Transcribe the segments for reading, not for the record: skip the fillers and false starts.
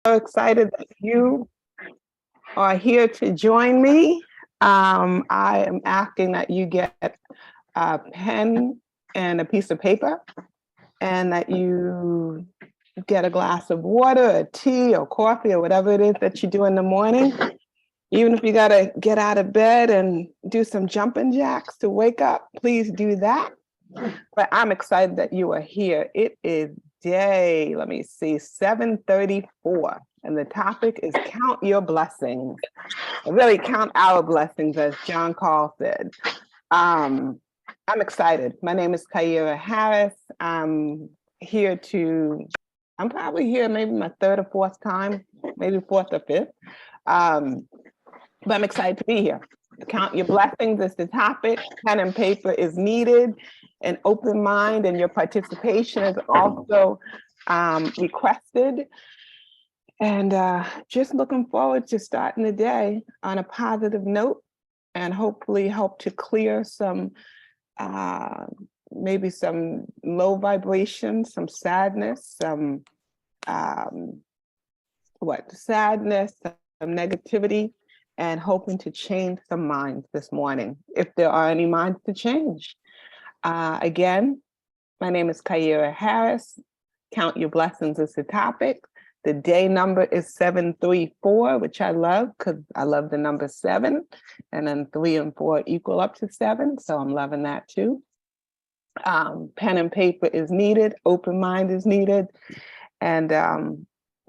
So excited that you are here to join me. I am asking that you get a pen and a piece of paper, and that you get a glass of water, a tea, or coffee, or whatever it is that you do in the morning. Even if you got to get out of bed and do some jumping jacks to wake up, please do that. But I'm excited that you are here. It is day, let me see, 7:34. And the topic is count your blessings. Really count our blessings, as John Carl said. I'm excited. My name is Kyra Harris. I'm probably here maybe my third or fourth time, maybe fourth or fifth. But I'm excited to be here. Count your blessings is the topic. Pen and paper is needed. An open mind and your participation is also requested. And just looking forward to starting the day on a positive note and hopefully help to clear some, maybe some low vibrations, some sadness, some sadness, some negativity, and hoping to change some minds this morning, if there are any minds to change. Again, my name is Kyra Harris. Count your blessings is the topic. The day number is 734, which I love because I love the number 7. And then 3 and 4 equal up to 7. So I'm loving that too. Pen and paper is needed. Open mind is needed. And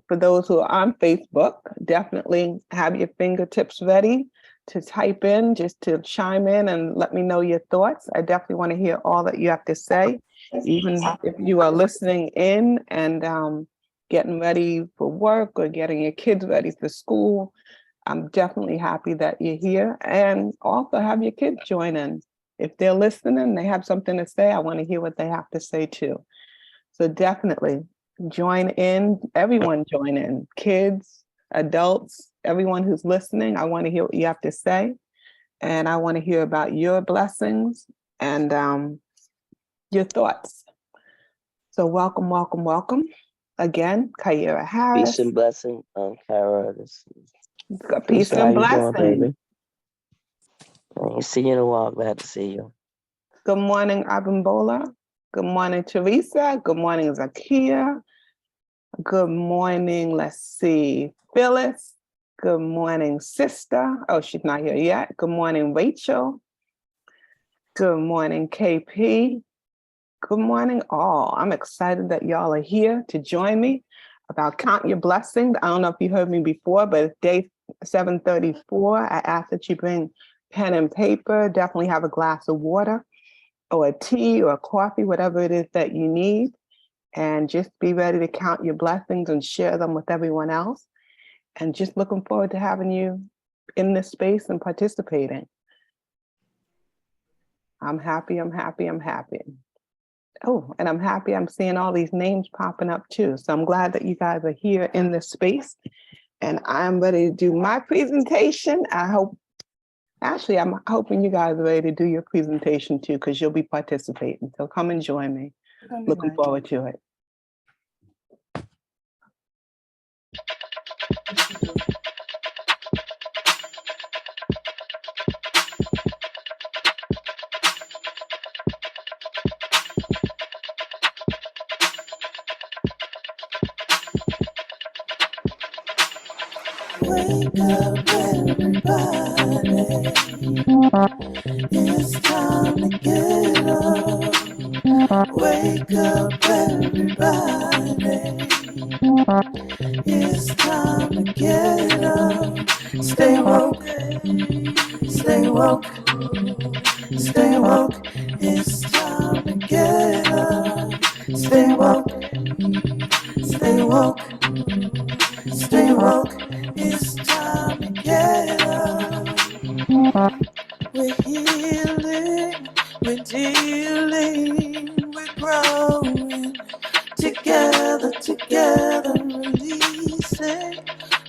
for those who are on Facebook, definitely have your fingertips ready to type in, just to chime in and let me know your thoughts. I definitely want to hear all that you have to say, even if you are listening in and getting ready for work or getting your kids ready for school. I'm definitely happy that you're here, and also have your kids join in. If they're listening, they have something to say, I want to hear what they have to say too. So definitely join in, everyone join in, kids, adults, everyone who's listening. I want to hear what you have to say, and I want to hear about your blessings and your thoughts. So welcome, welcome, welcome. Again, Kyra Harris. Peace and blessing, Kyra. Peace and blessing. See you in a while. Glad to see you. Good morning, Abimbola. Good morning, Teresa. Good morning, Zakia. Good morning, let's see, Phyllis. Good morning, sister. Oh, she's not here yet. Good morning, Rachel. Good morning, KP. Good morning, all. I'm excited that y'all are here to join me about Count Your Blessings. I don't know if you heard me before, but it's day 734. I ask that you bring pen and paper, definitely have a glass of water or a tea or a coffee, whatever it is that you need, and just be ready to count your blessings and share them with everyone else. And just looking forward to having you in this space and participating. I'm happy, I'm happy, I'm happy. Oh, and I'm happy I'm seeing all these names popping up too. So I'm glad that you guys are here in this space, and I'm ready to do my presentation. I'm hoping you guys are ready to do your presentation too, because you'll be participating. So come and join me. Looking forward to it. Wake up, everybody. It's time to get up. Wake up, everybody. It's time to get up. Stay woke. Stay woke. Stay woke. It's time to get up. Stay woke. Stay woke. Stay woke. It's time to get up. We're healing, we're dealing, we're growing. Together, together, releasing.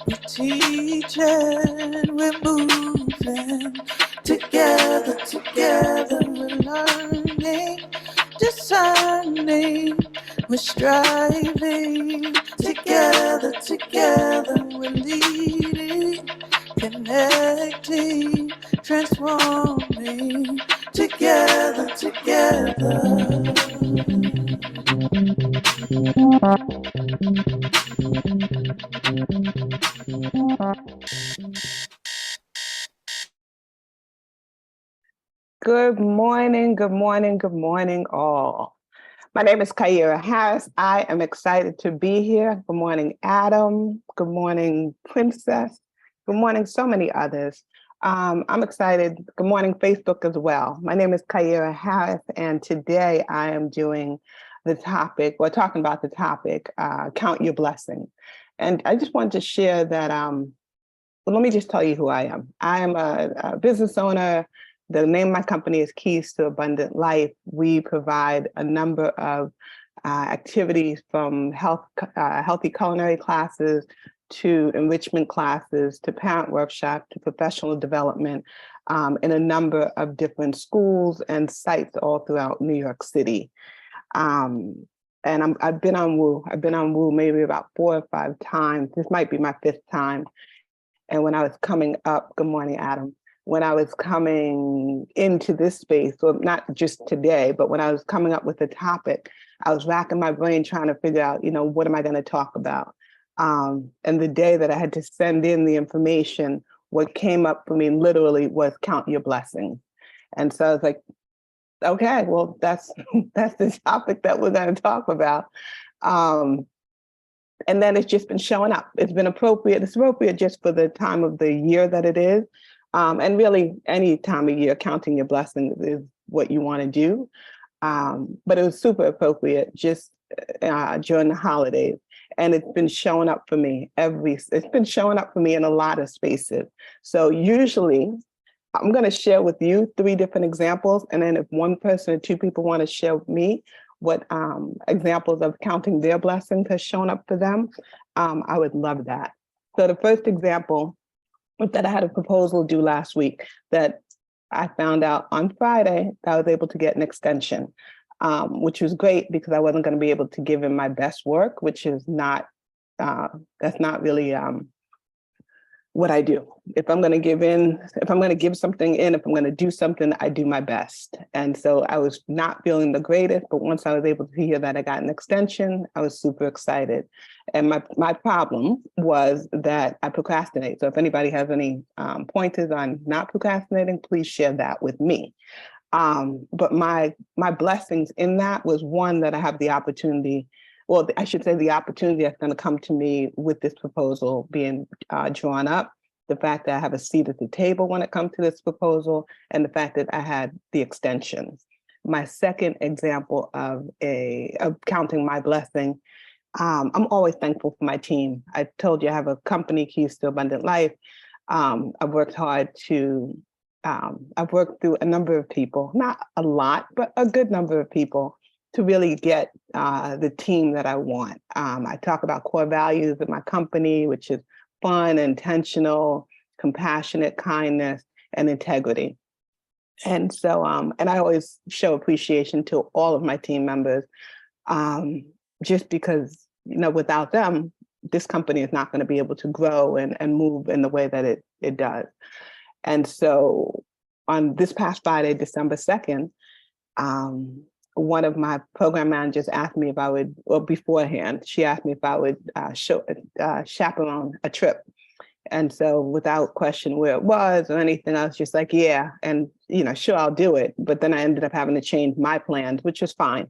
We're teaching, we're moving. Together, together, we're learning, discerning. We're striving together, together. We're leading, connecting, transforming together, together. Good morning, good morning, good morning, all. My name is Kyra Harris. I am excited to be here. Good morning, Adam. Good morning, Princess. Good morning, so many others. I'm excited. Good morning, Facebook as well. My name is Kyra Harris, and today I am doing the topic, we're talking about the topic, Count Your Blessings. And I just wanted to share that, well, let me just tell you who I am. I am a business owner. The name of my company is Keys to Abundant Life. We provide a number of activities from healthy culinary classes to enrichment classes to parent workshop to professional development in a number of different schools and sites all throughout New York City. And I've been on Woo. I've been on Woo maybe about 4 or 5 times. This might be my 5th time. And when I was coming up, good morning, Adam. When I was coming into this space, so not just today, but when I was coming up with the topic, I was racking my brain trying to figure out, what am I going to talk about? And the day that I had to send in the information, what came up for me literally was count your blessings. And so I was like, okay, well, that's the topic that we're going to talk about. And then it's just been showing up. It's been appropriate. It's appropriate just for the time of the year that it is. And really, any time of year, counting your blessings is what you want to do. But it was super appropriate just during the holidays. And it's been showing up for me it's been showing up for me in a lot of spaces. So usually, I'm going to share with you 3 different examples. And then if one person or 2 people want to share with me what examples of counting their blessings has shown up for them, I would love that. So the first example that I had a proposal due last week that I found out on Friday that I was able to get an extension, which was great because I wasn't going to be able to give in my best work, which is not, that's not really what I do. If I'm going to give in, if I'm going to give something in, if I'm going to do something, I do my best. And so I was not feeling the greatest, but once I was able to hear that I got an extension, I was super excited. And my problem was that I procrastinate. So if anybody has any pointers on not procrastinating, please share that with me. But my blessings in that was, one, that I have the opportunity, well, I should say the opportunity that's going to come to me with this proposal being drawn up, the fact that I have a seat at the table when it comes to this proposal, and the fact that I had the extensions. My second example of counting my blessing, I'm always thankful for my team. I told you I have a company, Keys to Abundant Life. I've worked hard to, I've worked through a number of people, not a lot, but a good number of people, to really get the team that I want. I talk about core values of my company, which is fun, intentional, compassionate, kindness, and integrity. And so, and I always show appreciation to all of my team members, just because, without them, this company is not going to be able to grow and move in the way that it does. And so on this past Friday, December 2nd, one of my program managers asked me if I would, well, beforehand, she asked me if I would chaperone a trip. And so without question where it was or anything, I was just like, yeah, and sure, I'll do it. But then I ended up having to change my plans, which was fine.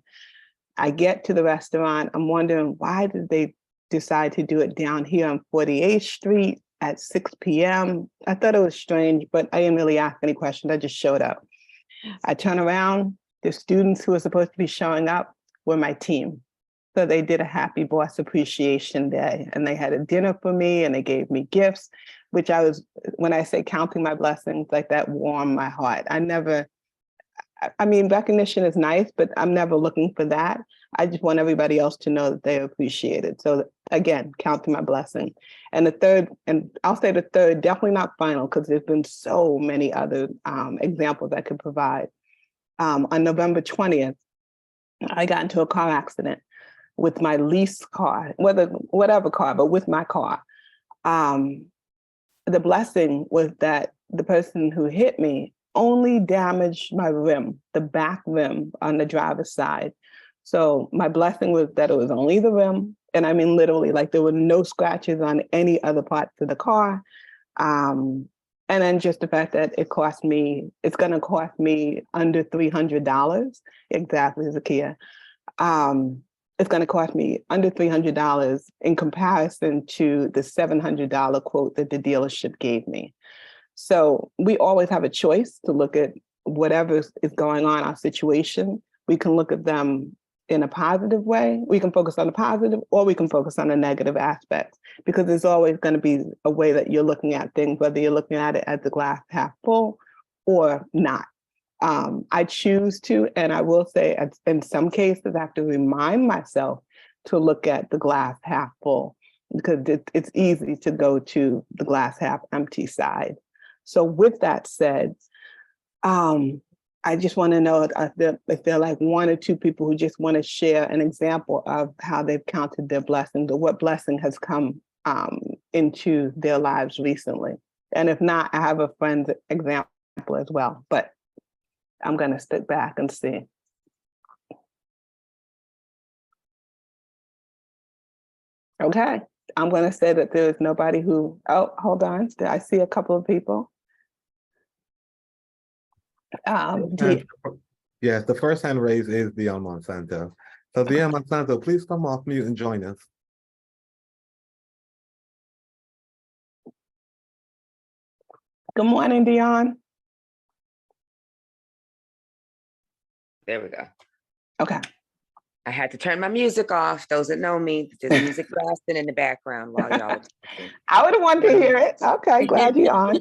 I get to the restaurant, I'm wondering, why did they decide to do it down here on 48th Street at 6 p.m.? I thought it was strange, but I didn't really ask any questions. I just showed up. I turn around, the students who were supposed to be showing up were my team. So they did a Happy Boss Appreciation Day, and they had a dinner for me, and they gave me gifts, which when I say counting my blessings, like that warmed my heart. I mean, recognition is nice, but I'm never looking for that. I just want everybody else to know that they're appreciated. So again, counting my blessing. And the third, and I'll say the third, definitely not final, because there's been so many other examples I could provide. On November 20th, I got into a car accident. with my lease car, whatever car, but with my car. The blessing was that the person who hit me only damaged my rim, the back rim on the driver's side. So my blessing was that it was only the rim. And I mean, literally, like there were no scratches on any other parts of the car. And then just the fact that it's going to cost me under $300, exactly, Zakia. It's going to cost me under $300 in comparison to the $700 quote that the dealership gave me. So we always have a choice to look at whatever is going on, our situation. We can look at them in a positive way. We can focus on the positive, or we can focus on the negative aspects, because there's always going to be a way that you're looking at things, whether you're looking at it as the glass half full or not. I choose to, and I will say in some cases, I have to remind myself to look at the glass half full, because it's easy to go to the glass half empty side. So with that said, I just want to know if there are like one or two people who just want to share an example of how they've counted their blessings, or what blessing has come into their lives recently. And if not, I have a friend's example as well, but I'm going to sit back and see. Okay, I'm going to say that there is nobody who, oh, hold on. I see a couple of people. Yes, the first hand raised is Dion Monsanto. So Dion Monsanto, please come off mute and join us. Good morning, Dion. There we go. Okay. I had to turn my music off. Those that know me, there's music blasting in the background while y'all are talking. I would have wanted to hear it. Okay, glad you're on.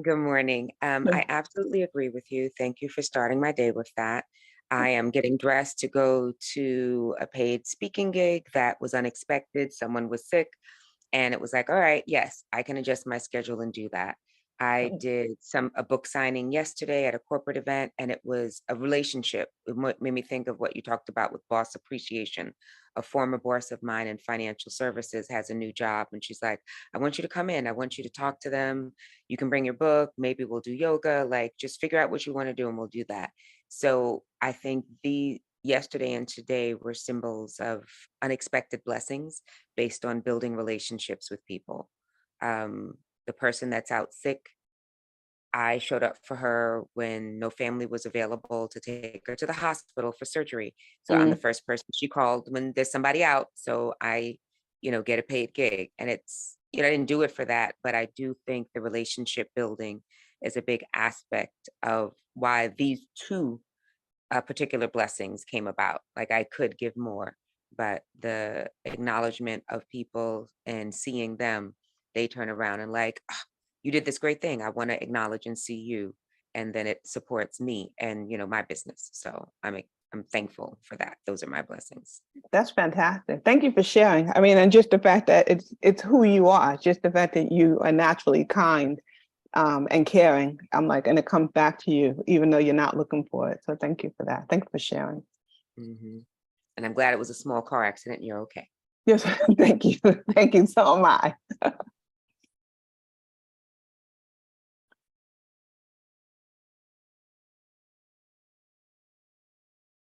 Good morning. I absolutely agree with you. Thank you for starting my day with that. I am getting dressed to go to a paid speaking gig that was unexpected. Someone was sick, and it was like, all right, yes, I can adjust my schedule and do that. I did a book signing yesterday at a corporate event, and it was a relationship. It made me think of what you talked about with boss appreciation. A former boss of mine in financial services has a new job, and she's like, I want you to come in. I want you to talk to them. You can bring your book. Maybe we'll do yoga. Like, just figure out what you want to do and we'll do that. So I think yesterday and today were symbols of unexpected blessings based on building relationships with people. The person that's out sick, I showed up for her when no family was available to take her to the hospital for surgery. So I'm the first person she called when there's somebody out. So I, get a paid gig. And it's, I didn't do it for that, but I do think the relationship building is a big aspect of why these two particular blessings came about. Like, I could give more, but the acknowledgement of people and seeing them, they turn around and like, "Oh, you did this great thing. I want to acknowledge and see you." And then it supports me and, my business. So I'm thankful for that. Those are my blessings. That's fantastic. Thank you for sharing. I mean, and just the fact that it's who you are, just the fact that you are naturally kind and caring. I'm like, and it comes back to you, even though you're not looking for it. So thank you for that. Thank you for sharing. And I'm glad it was a small car accident and you're okay. Yes, thank you. Thank you. So am I.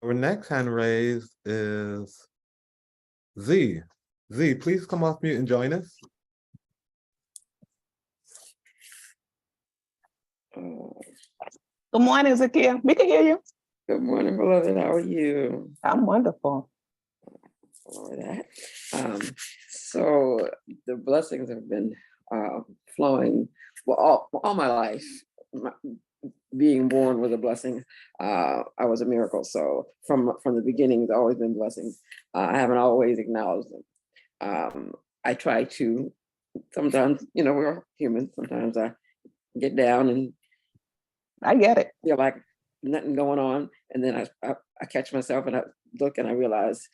Our next hand raised is Z. Z, please come off mute and join us. Good morning, Zakia. We can hear you. Good morning, beloved. How are you? I'm wonderful. For that. So the blessings have been flowing all my life. Being born was a blessing. I was a miracle. So from the beginning, it's always been blessings. I haven't always acknowledged them. I try to. Sometimes, we're human. Sometimes I get down and I get it. feel like nothing going on, and then I catch myself and I look and I realize,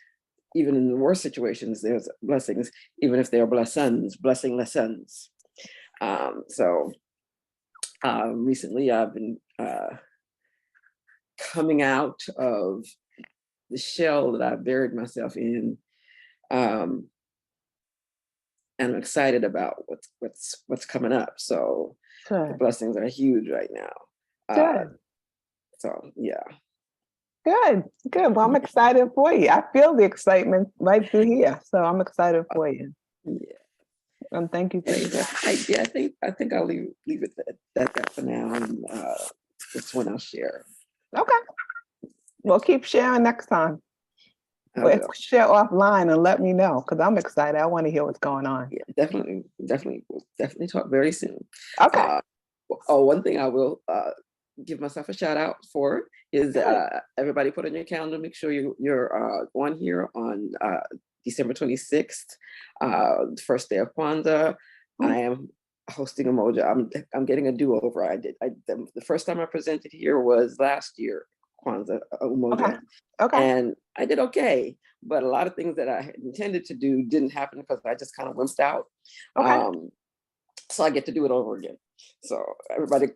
even in the worst situations, there's blessings, even if they're blessing lessons. So recently I've been coming out of shell that I buried myself in. And I'm excited about what's coming up. So the Good. blessings are huge right now. Good. So yeah. Good. Good. Well, I'm excited for you. I feel the excitement right through here. So I'm excited for you. Yeah. And thank you for And your I think I'll leave it at that for now. And this one I'll share. Okay. We'll keep sharing next time. I Well, will. share offline and let me know because I'm excited. I want to hear what's going on. Yeah, definitely. We'll definitely talk very soon. Okay. One thing I will give myself a shout out for is everybody put on your calendar. Make sure you're on here on December 26th, first day of Kwanzaa. I am hosting Umoja. I'm getting a do-over. The first time I presented here was last year, Kwanzaa Umoja. Okay. And I did okay, but a lot of things that I had intended to do didn't happen because I just kind of wimped out. Okay. So I get to do it over again. So everybody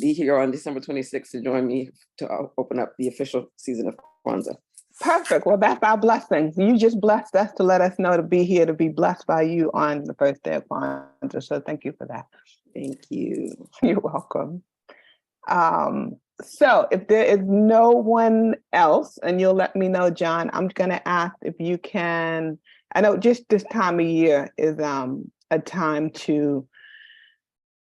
be here on December 26th to join me to open up the official season of Kwanzaa. Perfect. Well, that's our blessing. You just blessed us to let us know to be here, to be blessed by you on the first day of Kwanzaa. So thank you for that. Thank you. You're welcome. So if there is no one else, and you'll let me know, John, I'm going to ask if you can, I know just this time of year is a time to,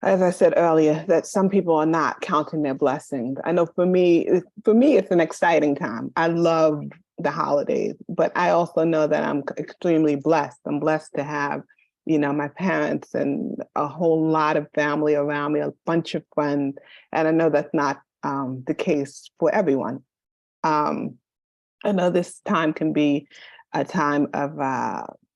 as I said earlier, that some people are not counting their blessings. I know for me, it's an exciting time. I love the holidays, but I also know that I'm extremely blessed. I'm blessed to have, my parents and a whole lot of family around me, a bunch of friends. And I know that's not the case for everyone. I know this time can be a time of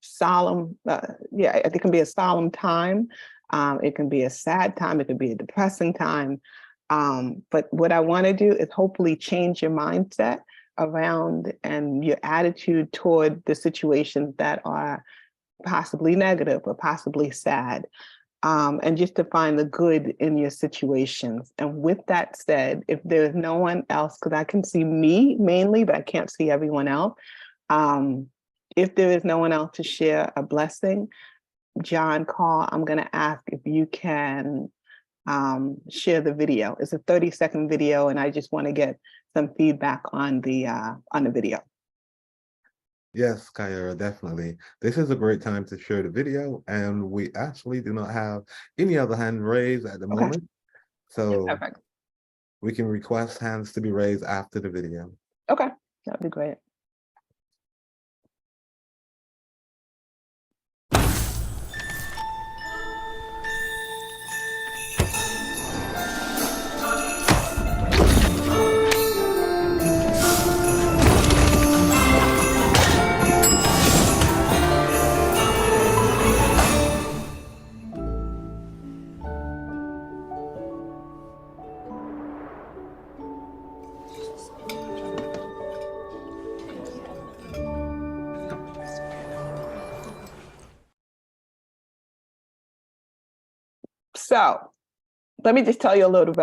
solemn, it can be a solemn time. It can be a sad time. It can be a depressing time. But what I want to do is hopefully change your mindset around and your attitude toward the situations that are possibly negative or possibly sad, and just to find the good in your situations. And with that said, if there's no one else, because I can see me mainly, but I can't see everyone else. If there is no one else to share a blessing, John, Carl, I'm going to ask if you can share the video. It's a 30-second video, and I just want to get some feedback on the video. Yes, Kyra, definitely. This is a great time to share the video, and we actually do not have any other hand raised at the moment. So Perfect. we can request hands to be raised after the video. Okay, that'd be great. So let me just tell you a little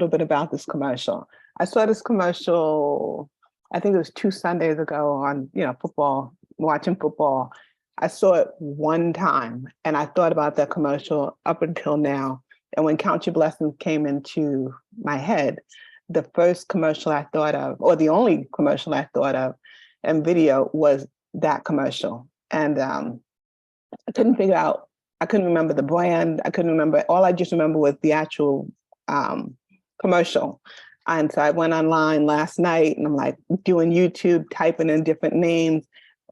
bit about this commercial. I saw this commercial, I think it was 2 Sundays ago on, football, watching football. I saw it one time and I thought about that commercial up until now. And when Count Your Blessings came into my head, the first commercial I thought of, or the only commercial I thought of and video was that commercial. And I couldn't remember the brand. I couldn't remember. All I just remember was the actual commercial. And so I went online last night and I'm like doing YouTube, typing in different names,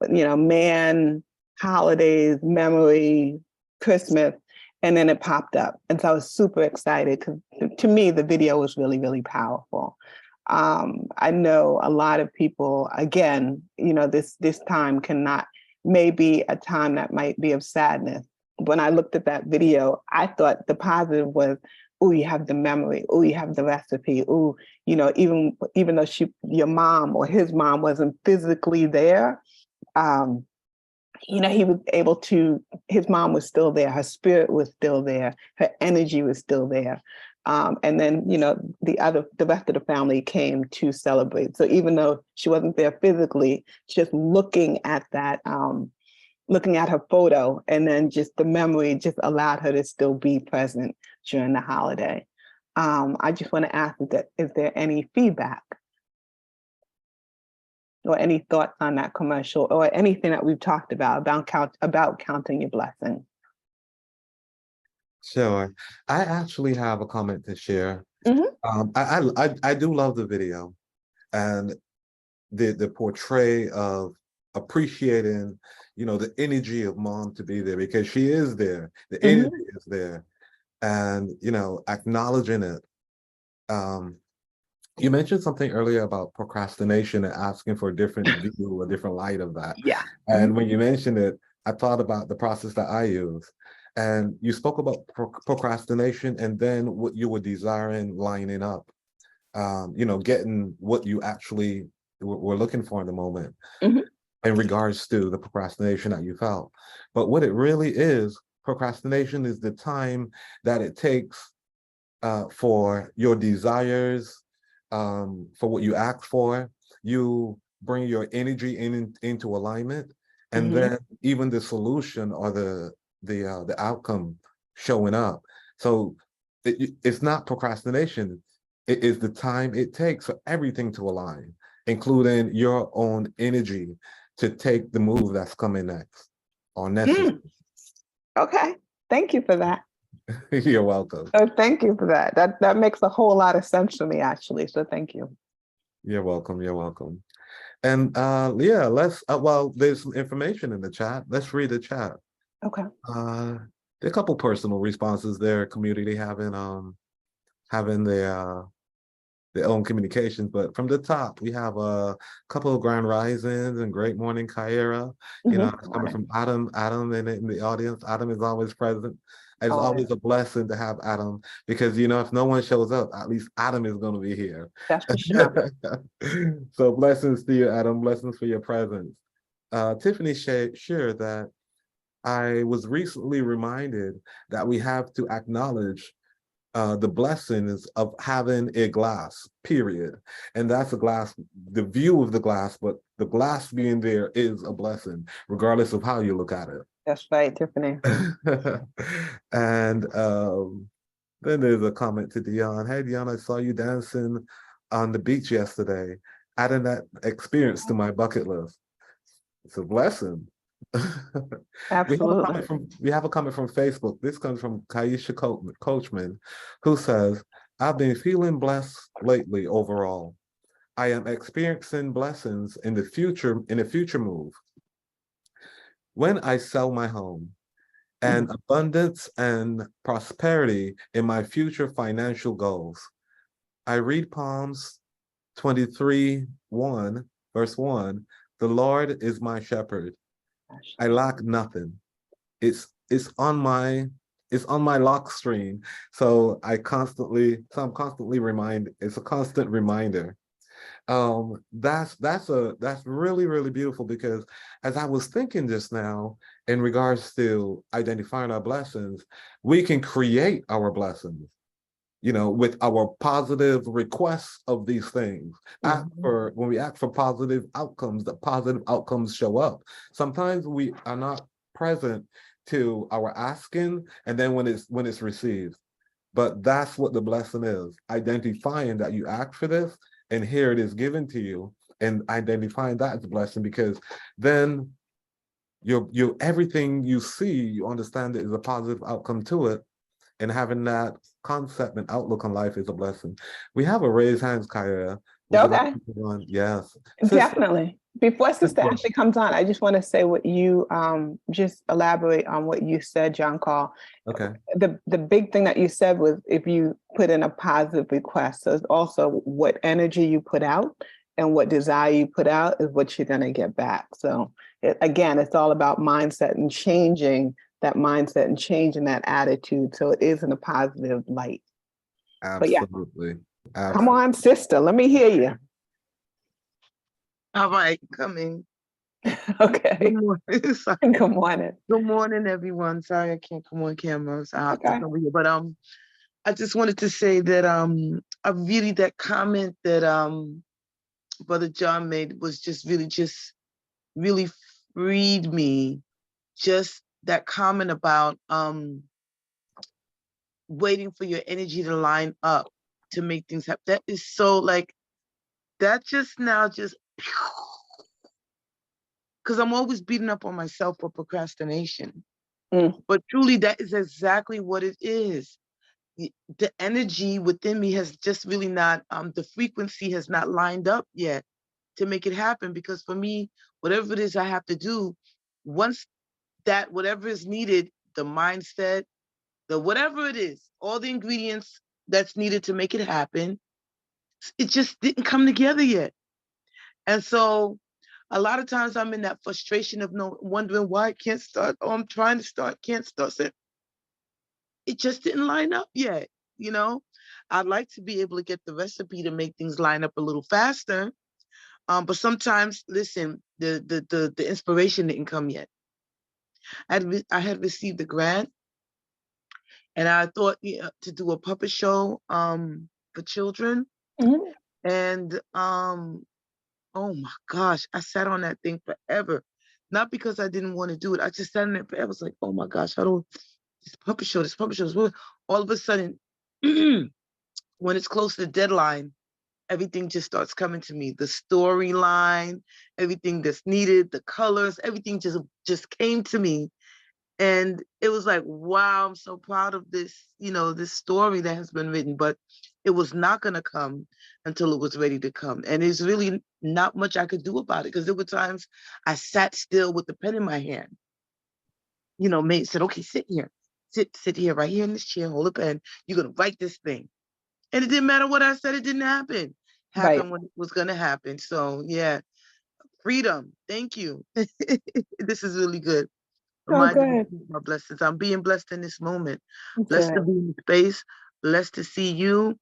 man, holidays, memory, Christmas, and then it popped up. And so I was super excited because to me, the video was really, really powerful. I know a lot of people, again, this time may be a time that might be of sadness. When I looked at that video, I thought the positive was, oh, you have the memory. Oh, you have the recipe. Oh, even though your mom or his mom wasn't physically there, he was able to, his mom was still there. Her spirit was still there. Her energy was still there. And then, you know, the rest of the family came to celebrate. So even though she wasn't there physically, just looking at that, looking at her photo, and then just the memory just allowed her to still be present during the holiday. I just want to ask that, is there any feedback or any thoughts on that commercial or anything that we've talked about counting your blessings? Sure. I actually have a comment to share. I do love the video and the portray of appreciating, you know, the energy of mom to be there, because she is there. The energy is there, and you know, acknowledging it. You mentioned something earlier about procrastination and asking for a different view, a different light of that. Yeah. And when you mentioned it, I thought about the process that I use. And you spoke about procrastination and then what you were desiring lining up, you know, getting what you actually were looking for in the moment in regards to the procrastination that you felt. But what it really is, procrastination is the time that it takes for your desires, for what you ask for. You bring your energy into alignment, and then even the solution or the outcome showing up. So it's not procrastination. It is the time it takes for everything to align, including your own energy to take the move that's coming next or necessary. Okay, thank you for that. You're welcome. Oh, thank you for that. That makes a whole lot of sense for me, actually. So thank you. You're welcome. You're welcome. And yeah, let's well, there's some information in the chat. Let's read the chat. Okay. There are a couple personal responses there, community having their own communications, but from the top we have a couple of grand risings and great morning, Kyra. You know, it's coming from Adam in the audience. Adam is always present. It's always a blessing to have Adam, because you know, if no one shows up, at least Adam is going to be here. That's for sure. So blessings to you, Adam. Blessings for your presence. Tiffany shared that I was recently reminded that we have to acknowledge the blessings of having a glass, period. And that's a glass, the view of the glass, but the glass being there is a blessing, regardless of how you look at it. That's right, Tiffany. And then there's a comment to Dion. Hey, Dion, I saw you dancing on the beach yesterday. Adding that experience to my bucket list. It's a blessing. Absolutely. We have a comment from Facebook. This comes from Kaisha Coachman, who says, I've been feeling blessed lately overall. I am experiencing blessings in the future move. When I sell my home, and abundance and prosperity in my future financial goals. I read Psalms 23:1, verse 1, the Lord is my shepherd. I lack nothing. It's on my lock screen. So I'm constantly reminded. It's a constant reminder. That's really, really beautiful, because as I was thinking just now in regards to identifying our blessings, we can create our blessings, you know, with our positive requests of these things. When we ask for positive outcomes, the positive outcomes show up. Sometimes we are not present to our asking, and then when it's received. But that's what the blessing is, identifying that you asked for this, and here it is given to you, and identifying that as a blessing, because then you everything you see, you understand that is a positive outcome to it, and having that concept and outlook on life is a blessing. We have a raised hands, Kyra. Okay. Yes. Definitely. Before Sister Ashley comes on, I just want to say what you just elaborate on what you said, John Carl. Okay. The big thing that you said was if you put in a positive request. So it's also what energy you put out and what desire you put out is what you're going to get back. So again, it's all about mindset and changing that mindset and changing that attitude. So it is in a positive light. Absolutely. But come on, sister, let me hear you. All right, coming. Okay. Good morning. Good morning. Good morning, everyone. Sorry I can't come on camera. So I have to come here. But I just wanted to say that I really, that comment that Brother John made was just really freed me. Just that comment about waiting for your energy to line up to make things happen. That is so like, that just now just, because I'm always beating up on myself for procrastination. But truly, that is exactly what it is. The energy within me has just really not, the frequency has not lined up yet to make it happen. Because for me, whatever it is I have to do, once that, whatever is needed, the mindset, the whatever it is, all the ingredients that's needed to make it happen, it just didn't come together yet. And so a lot of times I'm in that frustration of wondering why I can't start. Oh, I'm trying to start, can't start. So it just didn't line up yet, you know? I'd like to be able to get the recipe to make things line up a little faster. But sometimes, listen, the inspiration didn't come yet. I had received a grant, and I thought to do a puppet show for children. And oh my gosh, I sat on that thing forever. Not because I didn't want to do it. I just sat on it forever. I was like, oh my gosh, this puppet show. All of a sudden, when it's close to the deadline, everything just starts coming to me. The storyline, everything that's needed, the colors, everything just came to me. And it was like, wow, I'm so proud of this, this story that has been written, but it was not going to come until it was ready to come. And there's really not much I could do about it, because there were times I sat still with the pen in my hand. Mate said, okay, sit here. Sit here, right here in this chair, hold a pen. You're going to write this thing. And it didn't matter what I said, it didn't happen. Happened when it was going to happen. So yeah, freedom. Thank you. This is really good. Reminding me of my blessings. I'm being blessed in this moment. Blessed to be in space. Blessed to see you.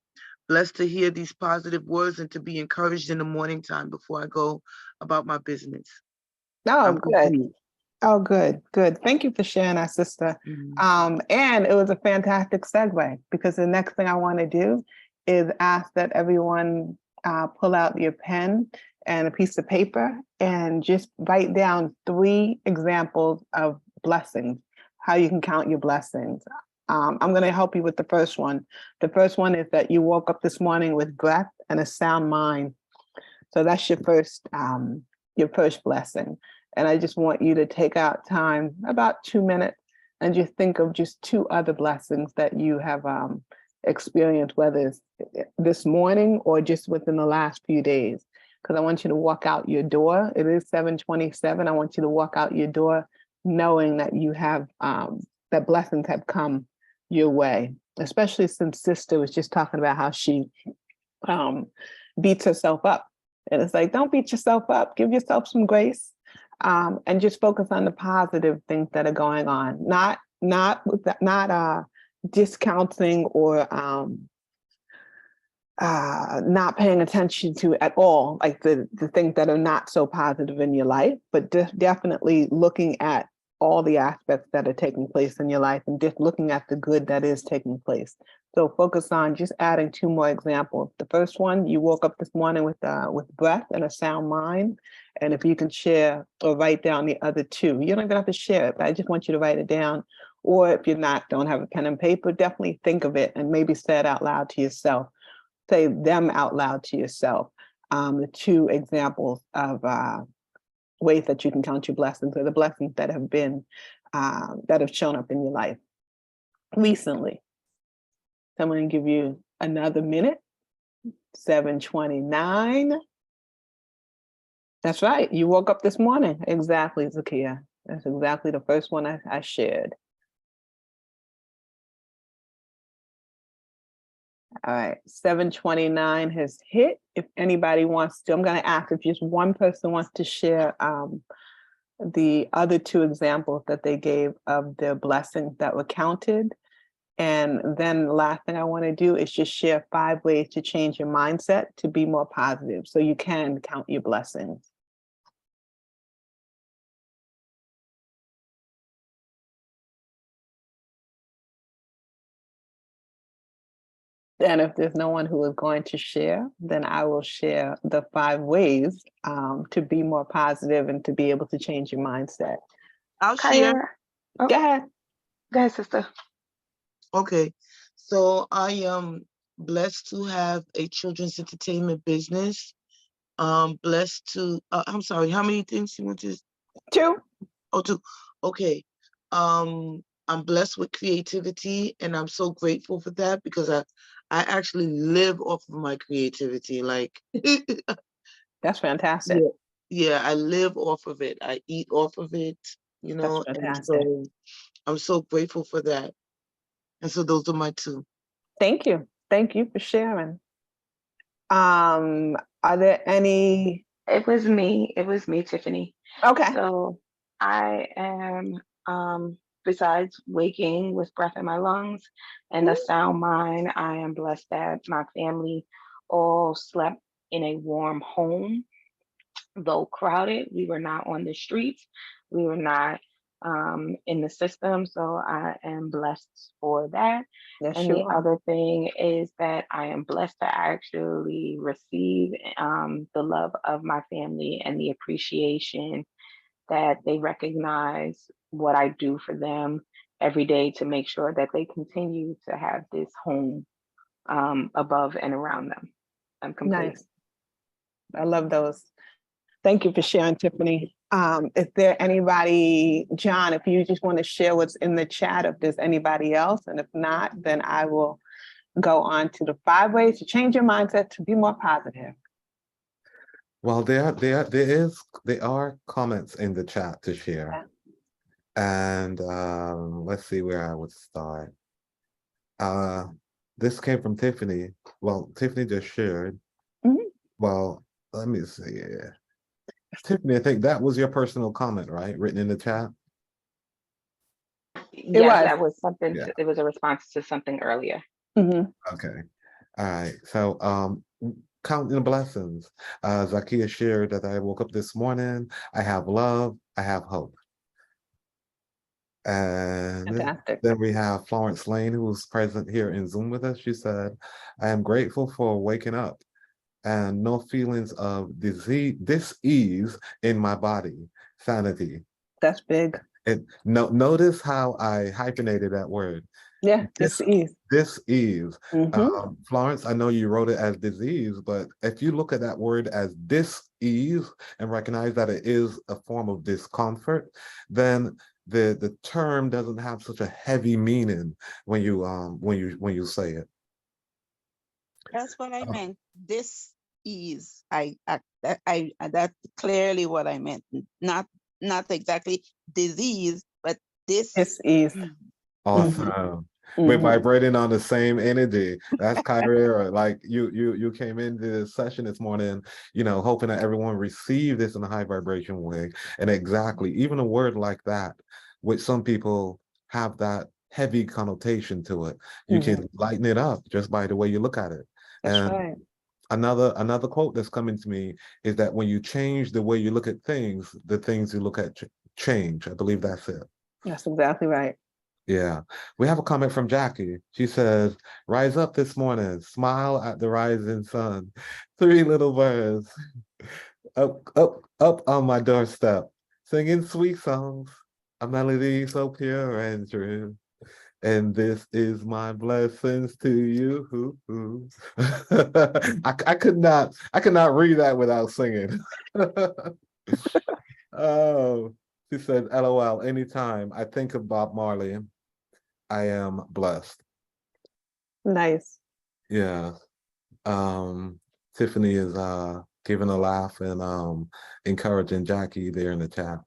Blessed to hear these positive words and to be encouraged in the morning time before I go about my business. Oh, good. Oh, good. Thank you for sharing that, sister. And it was a fantastic segue, because the next thing I want to do is ask that everyone pull out your pen and a piece of paper and just write down 3 examples of blessings, how you can count your blessings. I'm going to help you with the first one. The first one is that you woke up this morning with breath and a sound mind. So that's your first blessing. And I just want you to take out time, about 2 minutes, and just think of just 2 other blessings that you have experienced, whether it's this morning or just within the last few days. Because I want you to walk out your door. It is 7:27. I want you to walk out your door knowing that you have, that blessings have come your way, especially since sister was just talking about how she beats herself up. And it's like, don't beat yourself up, give yourself some grace. And just focus on the positive things that are going on, not discounting or not paying attention to at all, like the things that are not so positive in your life, but definitely looking at all the aspects that are taking place in your life and just looking at the good that is taking place. So focus on just adding 2 more examples. The first one, you woke up this morning with breath and a sound mind. And if you can share or write down the other 2, you don't even have to share it, but I just want you to write it down. Or if you're don't have a pen and paper, definitely think of it and maybe say it out loud to yourself. Say them out loud to yourself. The 2 examples of ways that you can count your blessings, or the blessings that have been, that have shown up in your life recently. So I'm going to give you another minute. 7:29. That's right. You woke up this morning. Exactly, Zakia. That's exactly the first one I shared. All right, 7:29 has hit. If anybody wants to, I'm going to ask if just one person wants to share the other 2 examples that they gave of their blessings that were counted. And then the last thing I want to do is just share 5 ways to change your mindset to be more positive so you can count your blessings. And if there's no one who is going to share, then I will share the 5 ways to be more positive and to be able to change your mindset. I'll share. Clair, oh, Go ahead. go ahead, sister. Okay. So I am blessed to have a children's entertainment business. Blessed to, I'm sorry, how many things you want to? 2. Oh, 2. Okay. I'm blessed with creativity, and I'm so grateful for that because I actually live off of my creativity. Like, That's fantastic. yeah, I live off of it. I eat off of it, you know, That's and fantastic. so I'm so grateful for that. And so those are my 2. Thank you. Thank you for sharing. Are there any? It was me, Tiffany. Okay. So I am, besides waking with breath in my lungs and a sound mind, I am blessed that my family all slept in a warm home. Though crowded, we were not on the streets. We were not in the system. So I am blessed for that. Yes, And you the are. other thing is that I am blessed to actually receive the love of my family and the appreciation that they recognize what I do for them every day to make sure that they continue to have this home above and around them. I'm complete. Nice. I love those. Thank you for sharing, Tiffany. Is there anybody, John, if you just want to share what's in the chat, if there's anybody else, and if not, then I will go on to the 5 ways to change your mindset to be more positive. Well, there are comments in the chat to share. Okay. And let's see where I would start. This came from Tiffany. Well, Tiffany just shared. Mhm. Well, let me see. Tiffany, I think that was your personal comment, right? Written in the chat. Yes, was. that was something. Yeah. It was a response to something earlier. Mhm. Okay. All right. So counting the blessings. Zakia shared that I woke up this morning. I have love. I have hope. And Fantastic. then we have Florence Lane, who was present here in Zoom with us. She said, I am grateful for waking up and no feelings of dis-ease in my body, sanity. That's big. And notice how I hyphenated that word. Yeah, dis-ease. Dis-ease. Mhm. Florence, I know you wrote it as disease, but if you look at that word as dis-ease and recognize that it is a form of discomfort, then the term doesn't have such a heavy meaning when you say it. That's what I meant. This is that's clearly what I meant. Not exactly disease, but this. Dis-ease. Awesome. We're vibrating on the same energy. That's Kyra. Like you came into this session this morning, hoping that everyone received this in a high vibration way. And exactly, even a word like that, which some people have that heavy connotation to it, you can lighten it up just by the way you look at it. That's And right. another quote that's coming to me is that when you change the way you look at things, the things you look at change. I believe that's it. That's exactly right. Yeah, we have a comment from Jackie. She says, rise up this morning, smile at the rising sun. 3 little birds up on my doorstep, singing sweet songs, a melody so pure and true. And this is my blessings to you. I could not read that without singing. Oh, she said, LOL, anytime I think of Bob Marley, I am blessed. Nice. Yeah. Tiffany is giving a laugh and encouraging Jackie there in the chat.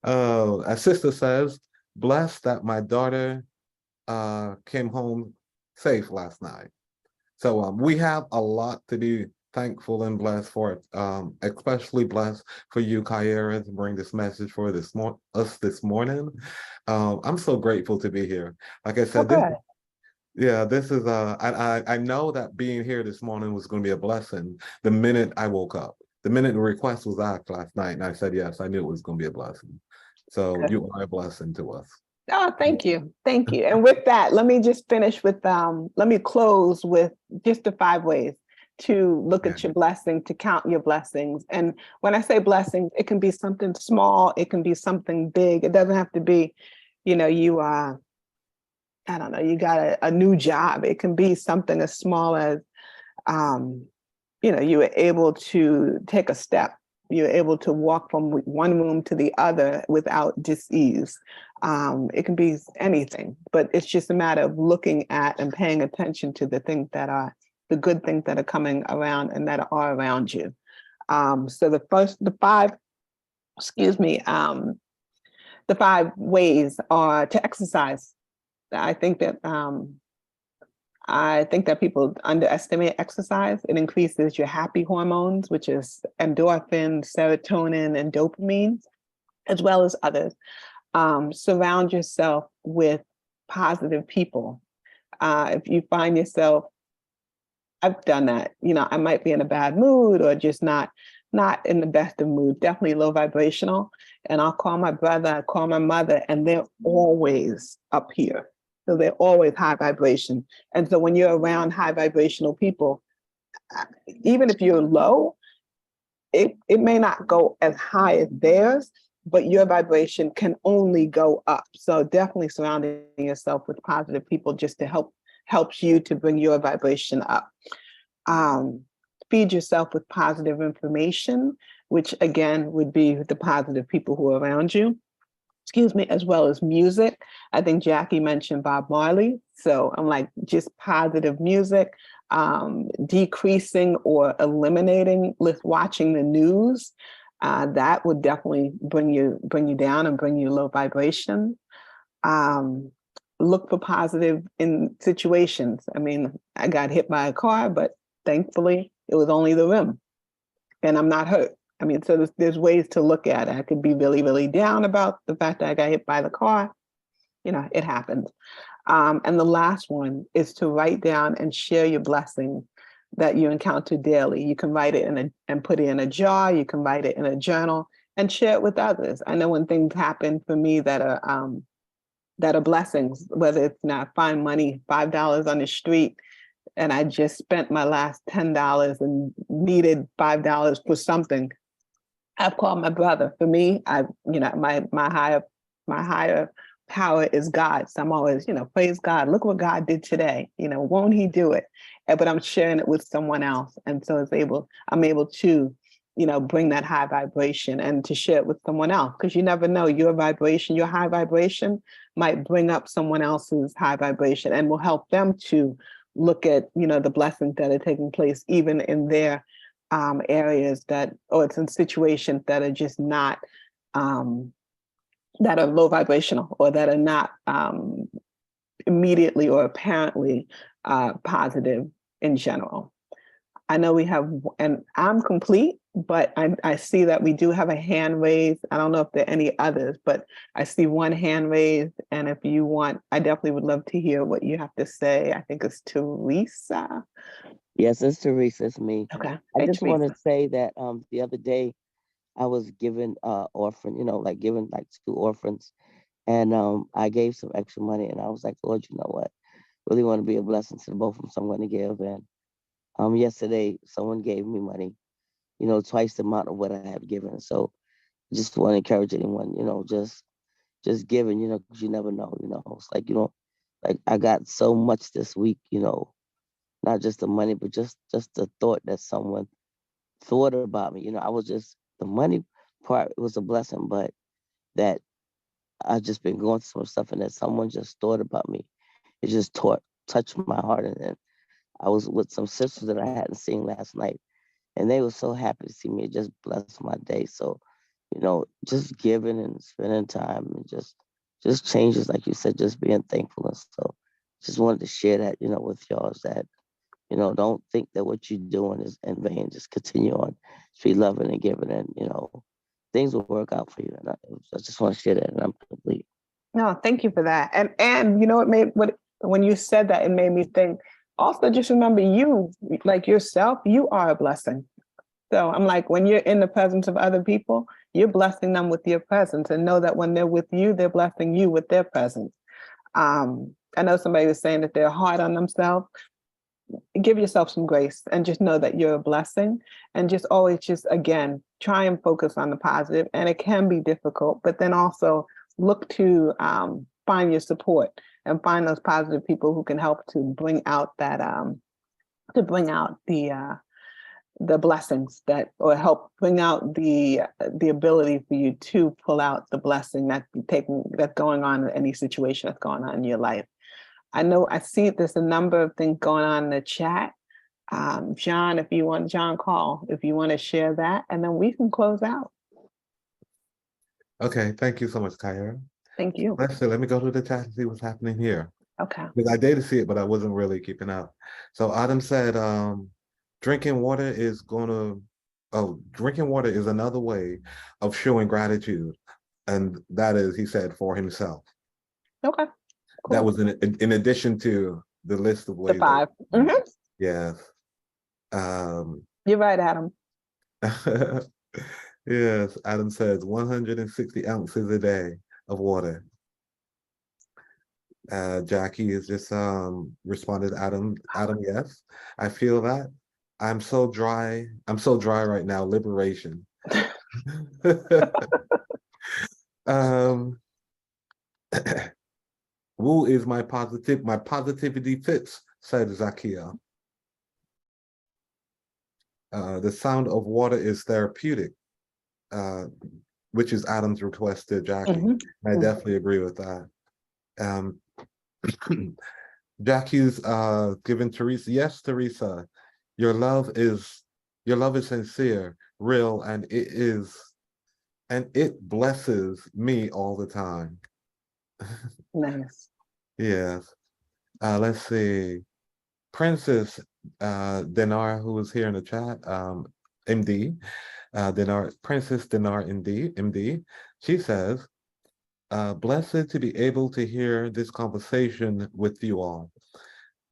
Oh, a sister says, blessed that my daughter came home safe last night. So we have a lot to be thankful and blessed for, especially blessed for you, Kyra, to bring this message for us this morning. I'm so grateful to be here. Like I said, this is I know that being here this morning was going to be a blessing the minute I woke up. The minute the request was asked last night, and I said yes, I knew it was going to be a blessing. So you are a blessing to us. Oh, thank you. Thank you. And with that, let me just finish with, let me close with just the 5 ways to look at Yeah. your blessing, to count your blessings. And when I say blessings, it can be something small, it can be something big. It doesn't have to be, you are, I don't know, you got a new job. It can be something as small as, you were able to take a step. You're able to walk from one room to the other without dis-ease. It can be anything, but it's just a matter of looking at and paying attention to the things that are the good things that are coming around and that are around you. So the 5, the 5 ways are to exercise. I think that people underestimate exercise. It increases your happy hormones, which is endorphin, serotonin, and dopamine, as well as others. Surround yourself with positive people. If you find yourself, I've done that, I might be in a bad mood or just not in the best of mood, definitely low vibrational. And I'll call my brother, I call my mother, and they're always up here. So they're always high vibration. And so when you're around high vibrational people, even if you're low, it may not go as high as theirs, but your vibration can only go up. So definitely surrounding yourself with positive people just to helps you to bring your vibration up. Feed yourself with positive information, which again would be the positive people who are around you. As well as music. I think Jackie mentioned Bob Marley. So I'm like, just positive music, decreasing or eliminating watching the news. That would definitely bring you down and bring you low vibration. Look for positive in situations. I mean, I got hit by a car, but thankfully it was only the rim and I'm not hurt. I mean, so there's ways to look at it. I could be really, really down about the fact that I got hit by the car. It happens. And the last one is to write down and share your blessings that you encounter daily. You can write it and put it in a jar. You can write it in a journal and share it with others. I know when things happen for me that are blessings, whether it's not find money, $5 on the street, and I just spent my last $10 and needed $5 for something. I've called my brother. For me, my higher power is God. So I'm always, praise God. Look what God did today. Won't He do it? But I'm sharing it with someone else, and so I'm able to, bring that high vibration and to share it with someone else, because you never know, your vibration, your high vibration might bring up someone else's high vibration and will help them to look at, the blessings that are taking place even in their areas or it's in situations that are just not, that are low vibrational or that are not immediately or apparently positive in general. I know we have, and I'm complete, but I see that we do have a hand raised. I don't know if there are any others, but I see one hand raised. And if you want, I definitely would love to hear what you have to say. I think it's Teresa. Yes, it's Teresa. It's me. Okay. I Hey, just want to Teresa. say that the other day I was given orphan, given like 2 orphans, and I gave some extra money, and I was like, Lord, you know what? Really want to be a blessing to both of them, so I'm going to give. And yesterday someone gave me money, twice the amount of what I have given. So just want to encourage anyone, just giving, because you never know, it's like, like I got so much this week, not just the money, but just the thought that someone thought about me. I was just, the money part was a blessing, but that I just been going through some stuff, and that someone just thought about me. It just touched my heart. And I was with some sisters that I hadn't seen last night, and they were so happy to see me. It just blessed my day. So, just giving and spending time and just changes, like you said, just being thankful. And so just wanted to share that, with y'all, is that, don't think that what you're doing is in vain. Just continue on, just be loving and giving, and, things will work out for you. And I just want to share that, and I'm complete. No, thank you for that. And when you said that, it made me think, also just remember you, like yourself, you are a blessing. So I'm like, when you're in the presence of other people, you're blessing them with your presence, and know that when they're with you, they're blessing you with their presence. I know somebody was saying that they're hard on themselves. Give yourself some grace and just know that you're a blessing, and just always just, again, try and focus on the positive. And it can be difficult, but then also look to find your support and find those positive people who can help to bring out that the blessings that, or help bring out the ability for you to pull out the blessing that's going on in any situation that's going on in your life. I know I see there's a number of things going on in the chat. John, John Call, if you want to share that, and then we can close out. Okay, thank you so much, Kyra. Thank you. Let's see, let me go to the chat and see what's happening here. Okay. Because I did see it, but I wasn't really keeping up. So Adam said, drinking water is drinking water is another way of showing gratitude. And that is, he said, for himself. Okay. Cool. That was in addition to the list of ways. The 5. Yes. You're right, Adam. Yes, Adam says 160 ounces a day of water. Jackie is just responded, Adam, yes, I feel that. I'm so dry right now, liberation. Woo is my positivity fits, said Zakia. The sound of water is therapeutic, which is Adam's request to Jackie. I definitely agree with that. Jackie's given Teresa, yes, Teresa, your love is sincere, real, and it blesses me all the time. Nice. Yes. Let's see. Princess Dinar, who is here in the chat, MD, Princess Dinar MD, she says, blessed to be able to hear this conversation with you all.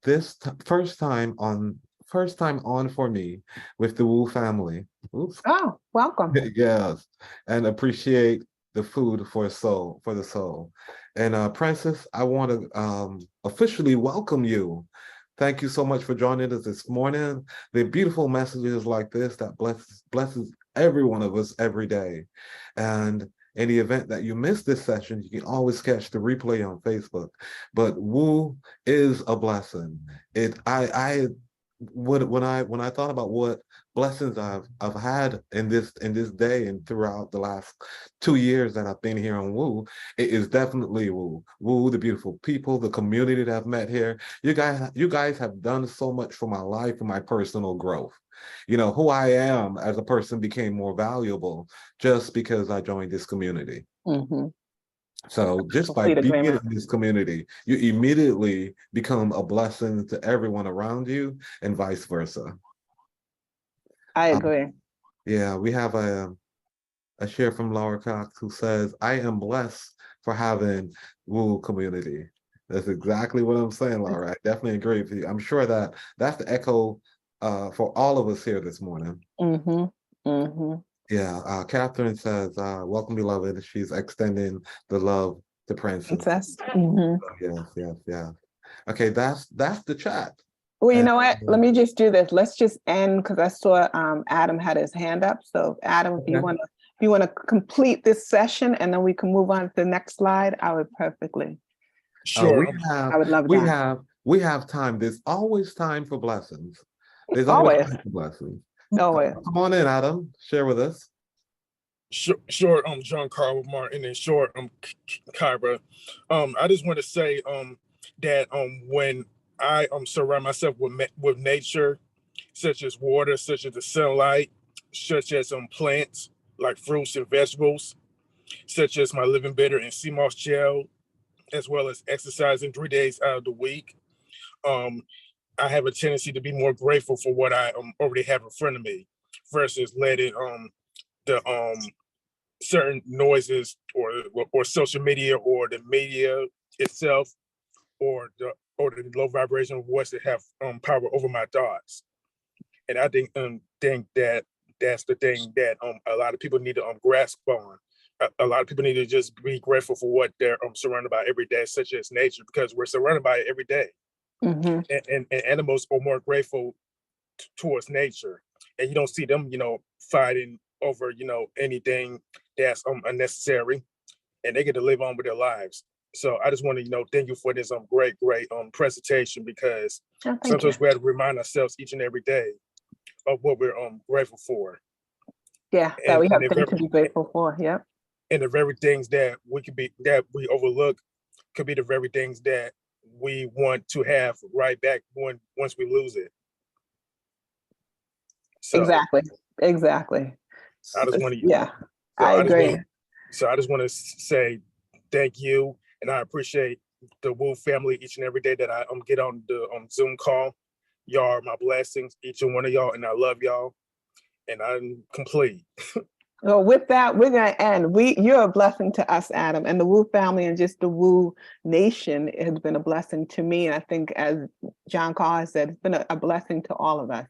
This first time on for me with the Wu family. Oops. Oh, welcome. Yes, and appreciate the food for the soul. And Princess, I want to officially welcome you. Thank you so much for joining us this morning. The beautiful messages like this that blesses every one of us every day. And in the event that you missed this session, you can always catch the replay on Facebook. But Wu is a blessing. When I thought about what blessings I've had in this day and throughout the last 2 years that I've been here on Wu, it is definitely Wu. Wu, the beautiful people, the community that I've met here. You guys have done so much for my life and my personal growth. You know, who I am as a person became more valuable just because I joined this community. So just by being in this community, you immediately become a blessing to everyone around you and vice versa. I agree. Yeah, we have a share from Laura Cox who says, I am blessed for having Wu community. That's exactly what I'm saying, Laura. I definitely agree with you. I'm sure that's the echo for all of us here this morning. Yeah, Catherine says, welcome, beloved. She's extending the love to Princess. Yes. Okay, that's the chat. Well, you know what? Let me just do this. Let's just end, because I saw Adam had his hand up. So Adam, if you want to complete this session and then we can move on to the next slide, I would perfectly. Sure. I would love that. We have time. There's always time for blessings. There's always time for blessings. Always. Come on in, Adam. Share with us. Sure. John Carl Martin, and short, Kyra. I just want to say that when I surround myself with nature, such as water, such as the sunlight, such as plants like fruits and vegetables, such as my living better and sea moss gel, as well as exercising 3 days out of the week. I have a tendency to be more grateful for what I already have in front of me, versus letting the certain noises or social media or the media itself or the low vibrational voice that have power over my thoughts. And I think that that's the thing that a lot of people need to grasp on. A lot of people need to just be grateful for what they're surrounded by every day, such as nature, because we're surrounded by it every day. And animals are more grateful towards nature, and you don't see them, fighting over, anything that's unnecessary, and they get to live on with their lives. So I just want to, thank you for this great presentation, because sometimes we have to remind ourselves each and every day of what we're grateful for. Yeah, that we have things to be grateful for. Yep. And the very things that we overlook could be the very things that we want to have right back once we lose it. So, exactly. I just want to, yeah, I agree. I just want to say thank you, and I appreciate the Woo family each and every day that I get on the Zoom call. Y'all are my blessings, each and one of y'all, and I love y'all, and I'm complete. Well, with that, we're going to end. You're a blessing to us, Adam, and the Woo family and just the Woo Nation has been a blessing to me. And I think, as John Carr said, it's been a blessing to all of us.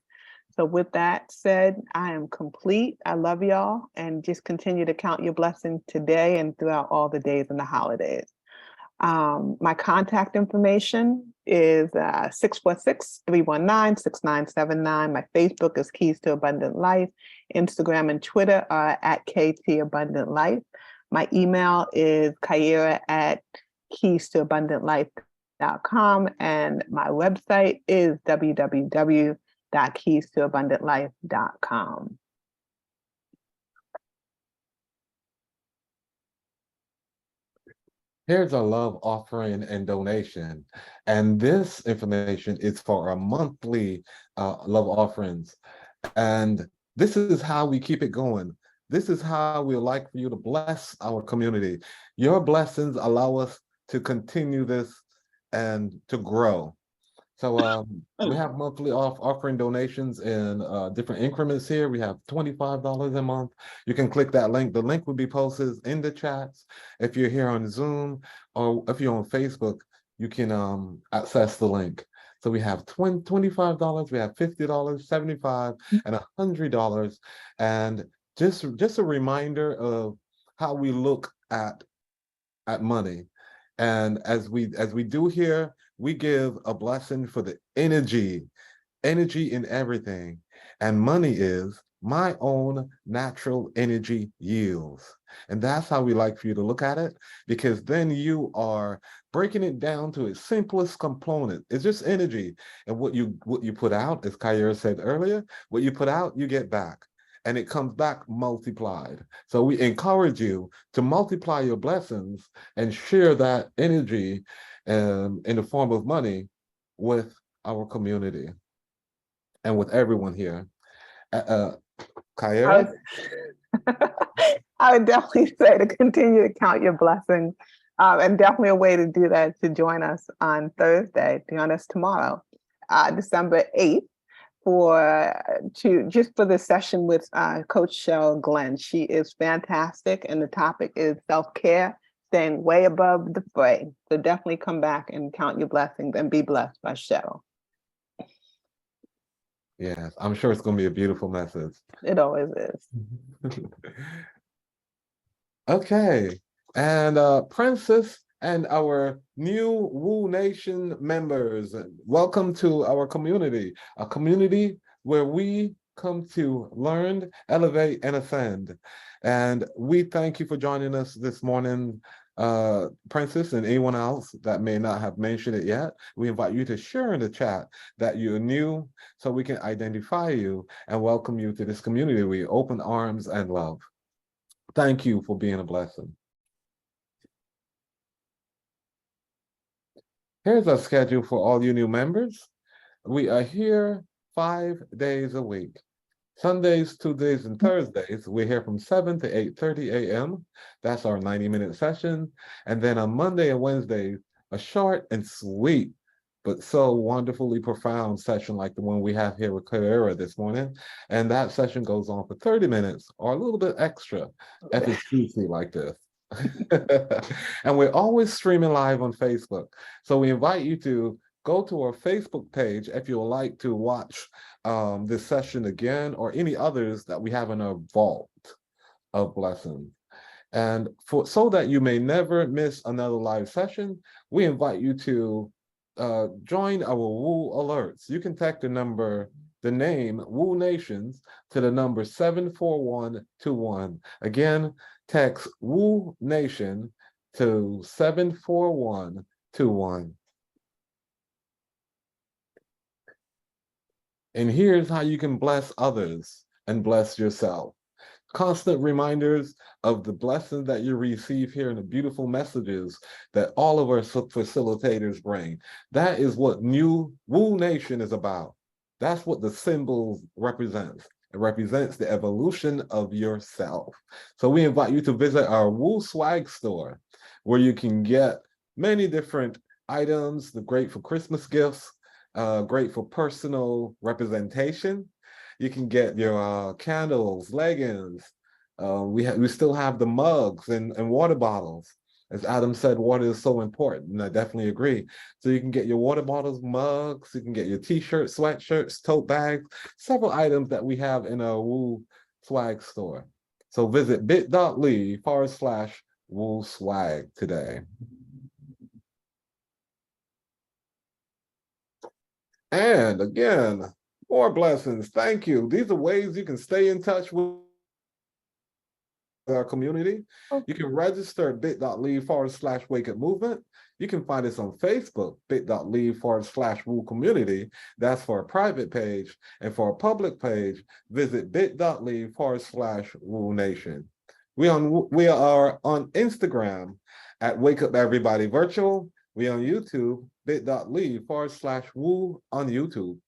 So with that said, I am complete. I love y'all, and just continue to count your blessings today and throughout all the days and the holidays. My contact information is 646-319-6979. My Facebook is Keys to Abundant Life. Instagram and Twitter are at KT Abundant Life. My email is kaira@keystoabundantlife.com, and my website is www.keystoabundantlife.com. Here's a love offering and donation. And this information is for our monthly love offerings. And this is how we keep it going. This is how we like for you to bless our community. Your blessings allow us to continue this and to grow. So we have monthly offering donations in different increments here. We have $25 a month. You can click that link. The link will be posted in the chats. If you're here on Zoom or if you're on Facebook, you can access the link. So we have $25, we have $50, $75, and $100. And just a reminder of how we look at money. And as we do here, we give a blessing for the energy in everything. And money is my own natural energy yields. And that's how we like for you to look at it, because then you are breaking it down to its simplest component. It's just energy. And what you put out, as Kyra said earlier, what you put out, you get back. And it comes back multiplied. So we encourage you to multiply your blessings and share that energy in the form of money with our community and with everyone here. Kyra? I would definitely say to continue to count your blessings, and definitely a way to do that to join us on Thursday, join us tomorrow, December 8th. For the session with Coach Cheryl Glenn. She is fantastic, and the topic is self-care, staying way above the fray. So definitely come back and count your blessings and be blessed by Cheryl. Yes, I'm sure it's going to be a beautiful message. It always is. Okay, and Princess and our new Woo Nation members, welcome to our community, a community where we come to learn, elevate, and ascend. And we thank you for joining us this morning, Princess, and anyone else that may not have mentioned it yet. We invite you to share in the chat that you're new so we can identify you and welcome you to this community with open arms and love. Thank you for being a blessing. Here's our schedule for all you new members. We are here 5 days a week. Sundays, Tuesdays, and Thursdays, we're here from 7 to 8:30 a.m. That's our 90-minute session. And then on Monday and Wednesdays, a short and sweet, but so wonderfully profound session like the one we have here with Clair this morning. And that session goes on for 30 minutes or a little bit extra if it's juicy like this. And we're always streaming live on Facebook. So we invite you to go to our Facebook page if you would like to watch this session again or any others that we have in our vault of blessings. And so that you may never miss another live session, we invite you to join our Woo Alerts. You can text the name Woo Nations to the number 74121. Again, text Woo Nation to 74121. And here's how you can bless others and bless yourself. Constant reminders of the blessings that you receive here and the beautiful messages that all of our facilitators bring. That is what New Woo Nation is about. That's what the symbol represents. It represents the evolution of yourself. So we invite you to visit our Woo Swag store, where you can get many different items, the great for Christmas gifts, great for personal representation. You can get your candles, leggings. We still have the mugs and water bottles. As Adam said, water is so important, and I definitely agree. So you can get your water bottles, mugs, you can get your t-shirts, sweatshirts, tote bags, several items that we have in our Woo Swag store. So visit bit.ly/Woo Swag today. And again, more blessings. Thank you. These are ways you can stay in touch with our community. You can register at bit.ly/Wake Up Movement. You can find us on Facebook, bit.ly/Woo Community. That's for a private page. And for a public page, visit bit.ly/Woo Nation. We are on Instagram at Wake Up Everybody Virtual. We on YouTube, bit.ly/Woo on YouTube.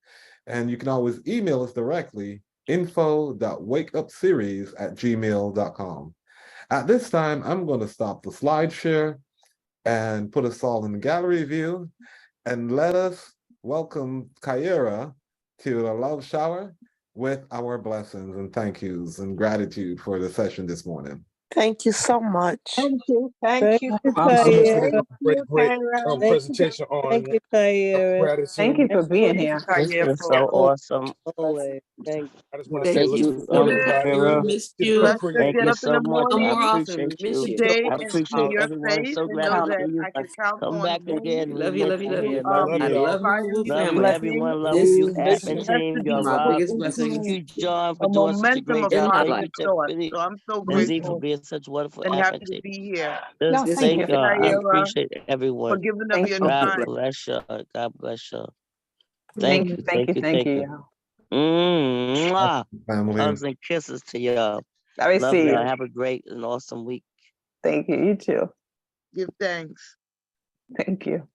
And you can always email us directly, info.wakeupseries@gmail.com. At this time, I'm going to stop the slide share and put us all in the gallery view, and let us welcome Kyra to the love shower with our blessings and thank yous and gratitude for the session this morning. Thank you so much. Thank you. Thank you. Great presentation on Thank you, Kyra. gratitude. Thank you for being here. This is so awesome. Always. Thank I just want to say, Thank let's you, everybody. Missed you. Blessed to Thank get you up in so the much. I morning appreciate you. today I and see appreciate your everyone. face So and know glad that for you. I can count Come on back you. again. We miss you here. Love Love you. y'all. Inspiring Love you, blessing. everyone. Love This you, has Atman to team. be Y'all for rock. Thank you, John, for a doing such a momentum great of job. Thank positive you, thought. Tiffany So I'm so and Z for grateful being such wonderful and admin happy to team. be here. No, Just thank thank you. y'all. I Kyra, appreciate for everyone. giving up Thank your you. God time. bless y'all. God bless y'all. Thank Thank you. you. Thank you. Thank you. Thank Thank you, you. y'all. Family. Hugs and kisses to y'all. I Love receive. y'all. Have a great and awesome week. Thank you. You too. Give thanks. Thank you.